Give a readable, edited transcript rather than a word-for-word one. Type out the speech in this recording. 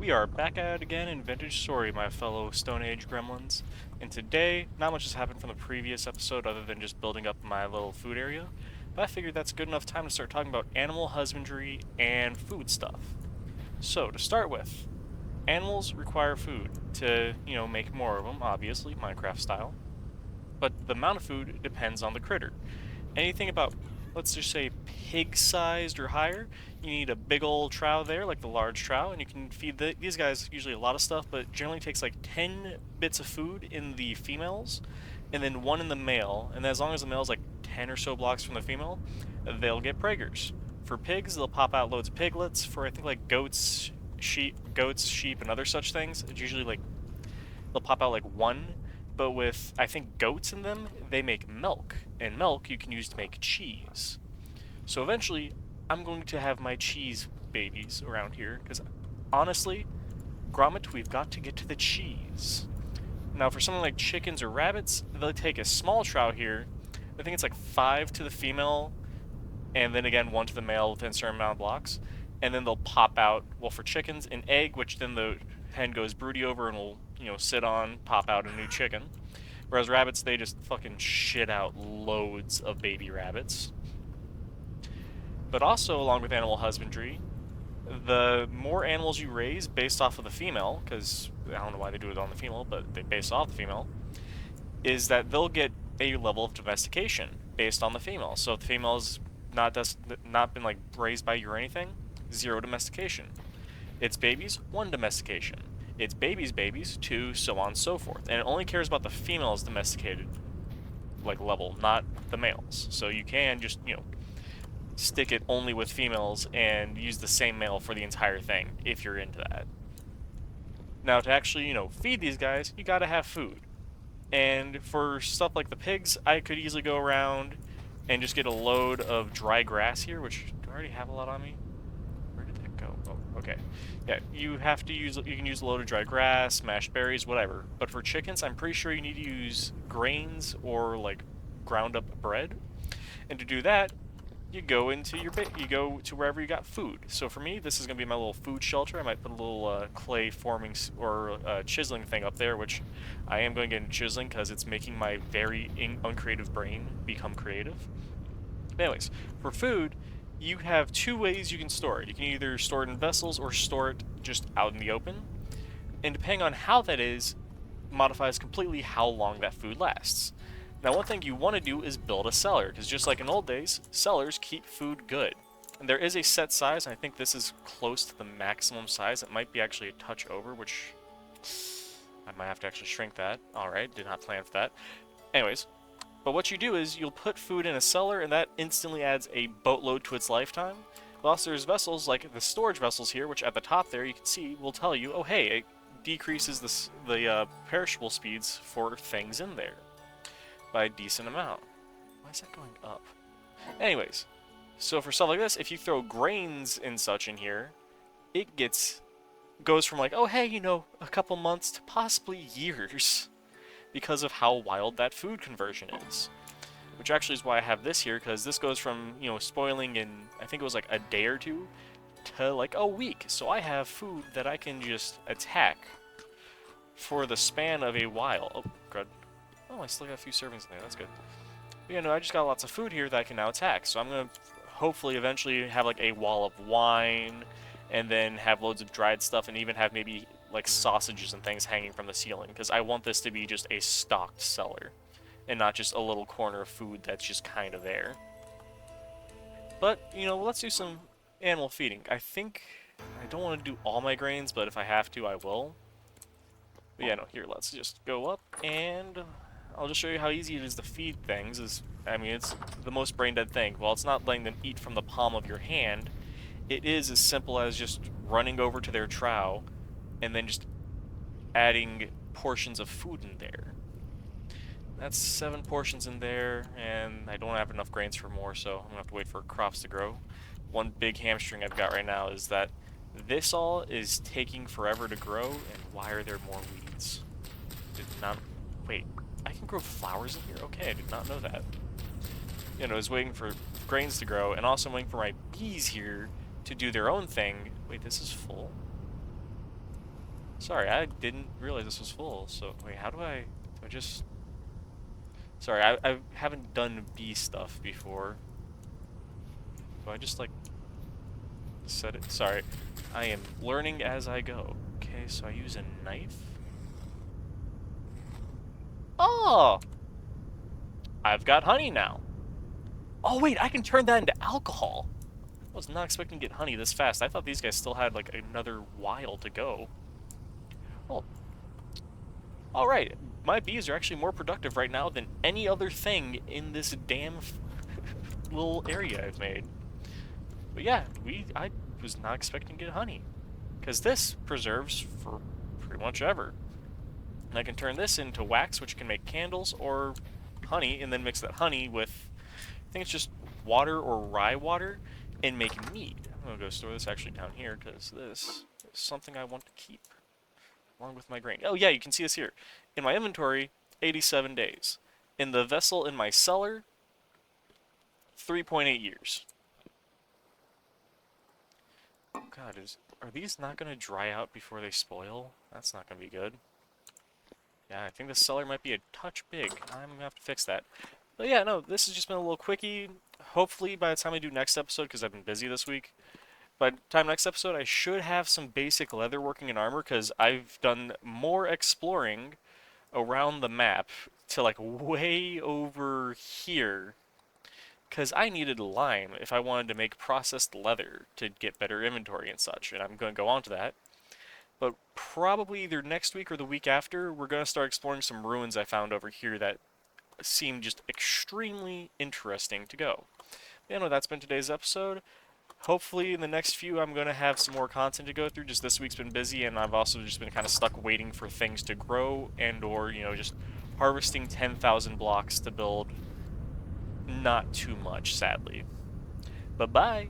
We are back at it again in VintageStory, my fellow Stone Age gremlins. And today, not much has happened from the previous episode other than just building up my little food area, but I figured that's good enough time to start talking about animal husbandry and food stuff. So, to start with, animals require food to, make more of them, obviously, Minecraft style. But the amount of food depends on the critter. Anything about, let's just say, pig-sized or higher, you need a big old trough there, like the large trough, and you can feed these guys usually a lot of stuff, but it generally takes like 10 bits of food in the females, and then 1 in the male, and as long as the male's like 10 or so blocks from the female, they'll get preggers. For pigs, they'll pop out loads of piglets. For I think like goats, sheep, and other such things, it's usually like they'll pop out like 1, but with, I think, goats in them, they make milk, and milk you can use to make cheese. So eventually, I'm going to have my cheese babies around here, because honestly, Grommet, we've got to get to the cheese. Now, for something like chickens or rabbits, they'll take a small trout here. I think it's like 5 to the female, and then again 1 to the male within a certain amount of blocks. And then they'll pop out, well, for chickens, an egg, which then the hen goes broody over and will, sit on, pop out a new chicken. Whereas rabbits, they just fucking shit out loads of baby rabbits. But also, along with animal husbandry, the more animals you raise based off of the female, because I don't know why they do it on the female, but they base off the female, is that they'll get a level of domestication based on the female. So if the female's not been like raised by you or anything, 0 domestication. Its babies, 1 domestication. Its babies, 2, so on and so forth. And it only cares about the female's domesticated like level, not the males. So you can just, stick it only with females and use the same male for the entire thing if you're into that. Now to actually, feed these guys, you gotta have food. And for stuff like the pigs, I could easily go around and just get a load of dry grass here, which do I already have a lot on me? Where did that go? Oh, okay. Yeah, you can use a load of dry grass, mashed berries, whatever. But for chickens, I'm pretty sure you need to use grains or like ground up bread. And to do that, you go into you go to wherever you got food. So for me, this is gonna be my little food shelter. I might put a little clay forming or chiseling thing up there, which I am going to get into chiseling because it's making my very uncreative brain become creative. But anyways, for food, you have 2 ways you can store it. You can either store it in vessels or store it just out in the open. And depending on how that is, modifies completely how long that food lasts. Now, one thing you want to do is build a cellar, because just like in old days, cellars keep food good. And there is a set size, and I think this is close to the maximum size. It might be actually a touch over, which I might have to actually shrink that. Alright, did not plan for that. Anyways, but what you do is you'll put food in a cellar, and that instantly adds a boatload to its lifetime. But also there's vessels, like the storage vessels here, which at the top there you can see will tell you, oh hey, it decreases the perishable speeds for things in there by a decent amount. Why is that going up? Anyways, so for stuff like this, if you throw grains and such in here, it goes from like, oh hey, a couple months to possibly years because of how wild that food conversion is. Which actually is why I have this here, because this goes from, spoiling in, I think it was like a day or 2, to like a week. So I have food that I can just attack for the span of a while. Oh, crud. Oh, I still got a few servings in there, that's good. But I just got lots of food here that I can now attack. So I'm going to hopefully eventually have like a wall of wine, and then have loads of dried stuff, and even have maybe like sausages and things hanging from the ceiling, because I want this to be just a stocked cellar, and not just a little corner of food that's just kind of there. But, let's do some animal feeding. I think I don't want to do all my grains, but if I have to, I will. But yeah, no, here, let's just go up, and I'll just show you how easy it is to feed things. It's the most brain-dead thing. While it's not letting them eat from the palm of your hand, it is as simple as just running over to their trough, and then just adding portions of food in there. That's 7 portions in there, and I don't have enough grains for more, so I'm gonna have to wait for crops to grow. One big hamstring I've got right now is that this all is taking forever to grow, and why are there more weeds? Did not... Wait, I can grow flowers in here? Okay, I did not know that. I was waiting for grains to grow, and also waiting for my bees here to do their own thing. Wait, this is full? Sorry, I didn't realize this was full. So, wait, how do I just... Sorry, I haven't done bee stuff before. Do I just, like, set it? Sorry, I am learning as I go. Okay, so I use a knife. Oh! I've got honey now. Oh, wait, I can turn that into alcohol. I was not expecting to get honey this fast. I thought these guys still had, like, another while to go. Oh, alright. My bees are actually more productive right now than any other thing in this damn little area I've made. But yeah, I was not expecting to get honey. Because this preserves for pretty much ever. And I can turn this into wax, which can make candles, or honey, and then mix that honey with, I think it's just water or rye water, and make mead. I'm going to go store this actually down here, because this is something I want to keep, along with my grain. Oh yeah, you can see this here. In my inventory, 87 days. In the vessel in my cellar, 3.8 years. Oh god, are these not going to dry out before they spoil? That's not going to be good. Yeah, I think the cellar might be a touch big. I'm going to have to fix that. But yeah, no, this has just been a little quickie. Hopefully by the time I do next episode, because I've been busy this week, by the time next episode, I should have some basic leather working and armor, because I've done more exploring around the map to like way over here, because I needed lime if I wanted to make processed leather to get better inventory and such, and I'm going to go on to that. But probably either next week or the week after, we're going to start exploring some ruins I found over here that seem just extremely interesting to go. Yeah, no, that's been today's episode. Hopefully in the next few I'm going to have some more content to go through. Just this week's been busy, and I've also just been kind of stuck waiting for things to grow and or, just harvesting 10,000 blocks to build not too much, sadly. But bye!